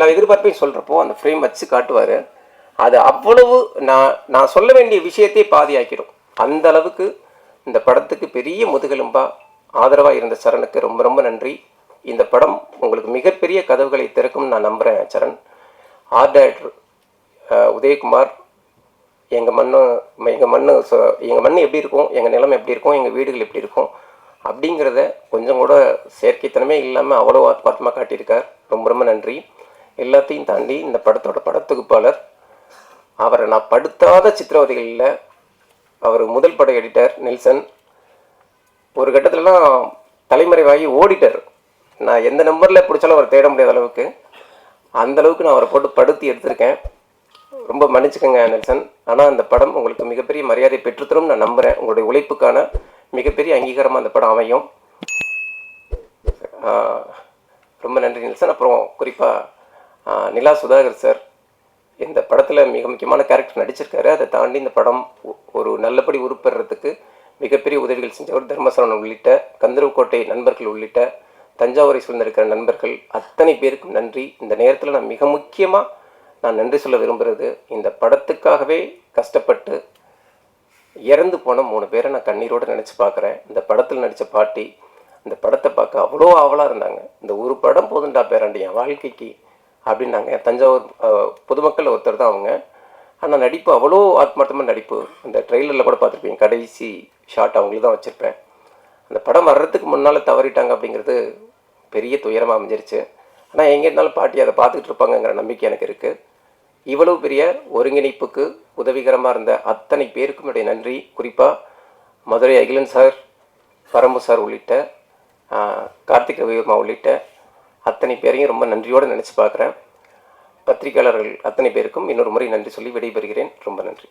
எல்லா எதிர்பார்ப்பையும் சொல்கிறப்போ அந்த ஃப்ரேம் வச்சு காட்டுவார். அது அவ்வளவு நான் சொல்ல வேண்டிய விஷயத்தை பாதியாக்கிடும். அந்த அளவுக்கு இந்த படத்துக்கு பெரிய முதுகெலும்பா ஆதரவாக இருந்த சரணுக்கு ரொம்ப ரொம்ப நன்றி. இந்த படம் உங்களுக்கு மிகப்பெரிய கதவுகளை திறக்கும்னு நான் நம்புகிறேன். சரண், ஆர்ட் டைரக்டர் உதயகுமார், எங்கள் மண் எப்படி இருக்கும், எங்கள் நிலம் எப்படி இருக்கும், எங்கள் வீடுகள் எப்படி இருக்கும் அப்படிங்கிறத கொஞ்சம் கூட செயற்கைத்தனமே இல்லாமல் அவ்வளோ ஆத்மார்த்தமாக காட்டியிருக்கார். ரொம்ப ரொம்ப நன்றி. எல்லாத்தையும் தாண்டி இந்த படத்தோட படத்தொகுப்பாளர், அவரை நான் படுத்தாத சித்திரவதைகளில் அவர் முதல் பட எடிட்டர் நெல்சன். ஒரு கட்டத்திலலாம் தலைமறைவாகி ஓடிட்டார். நான் எந்த நம்பரில் பிடிச்சாலும் அவரை தேட முடியாத அளவுக்கு, அந்தளவுக்கு நான் அவரை போட்டு படுத்தி எடுத்திருக்கேன். ரொம்ப மன்னிச்சுக்கோங்க நெல்சன். ஆனால் அந்த படம் உங்களுக்கு மிகப்பெரிய மரியாதை பெற்றுத்தரும் நான் நம்புகிறேன். உங்களுடைய உழைப்புக்கான மிகப்பெரிய அங்கீகாரமாக அந்த படம் அமையும். ரொம்ப நன்றி நெல்சன். அப்புறம் குறிப்பாக நிலா சுதாகர் சார் இந்த படத்தில் மிக முக்கியமான கேரக்டர் நடிச்சிருக்காரு. அதை தாண்டி இந்த படம் ஒரு நல்லபடி உருப்பெறதுக்கு மிகப்பெரிய உதவிகள் செஞ்சவர் தர்மசரவணன் உள்ளிட்ட கந்தர்வக்கோட்டை நண்பர்கள் உள்ளிட்ட தஞ்சாவூரை சூழ்ந்திருக்கிற நண்பர்கள் அத்தனை பேருக்கும் நன்றி. இந்த நேரத்தில் நான் மிக முக்கியமாக நன்றி சொல்ல விரும்புகிறது, இந்த படத்துக்காகவே கஷ்டப்பட்டு இறந்து போன 3 பேரை நான் கண்ணீரோடு நினச்சி பார்க்குறேன். இந்த படத்தில் நடித்த பாட்டி இந்த படத்தை பார்க்க அவ்வளோ ஆவலாக இருந்தாங்க. இந்த ஒரு படம் போதுண்டா பேராண்டி என் வாழ்க்கைக்கு அப்படின்னாங்க. தஞ்சாவூர் பொதுமக்கள் ஒருத்தர் தான் அவங்க. ஆனால் நடிப்பு அவ்வளோ ஆத்மார்த்தமாக நடிப்பு. அந்த ட்ரெய்லரில் கூட பார்த்துருப்பீங்க, கடைசி ஷாட் அவங்களுக்கு தான் வச்சுருப்பேன். அந்த படம் வர்றதுக்கு முன்னால் தவறிட்டாங்க அப்படிங்கிறது பெரிய துயரமாக அமைஞ்சிருச்சு. ஆனால் எங்கே இருந்தாலும் பாட்டி அதை பார்த்துக்கிட்டு இருப்பாங்கங்கிற நம்பிக்கை எனக்கு இருக்குது. இவ்வளவு பெரிய ஒருங்கிணைப்புக்கு உதவிகரமாக இருந்த அத்தனை பேருக்கும் என்னுடைய நன்றி. குறிப்பாக மதுரை அகிலன் சார், பரம்பு சார் உள்ளிட்ட கார்த்திக் ரவிவர்மா உள்ளிட்ட அத்தனை பேரையும் ரொம்ப நன்றியோடு நினச்சி பார்க்குறேன். பத்திரிகையாளர்கள் அத்தனை பேருக்கும் இன்னொரு முறை நன்றி சொல்லி விடைபெறுகிறேன். ரொம்ப நன்றி.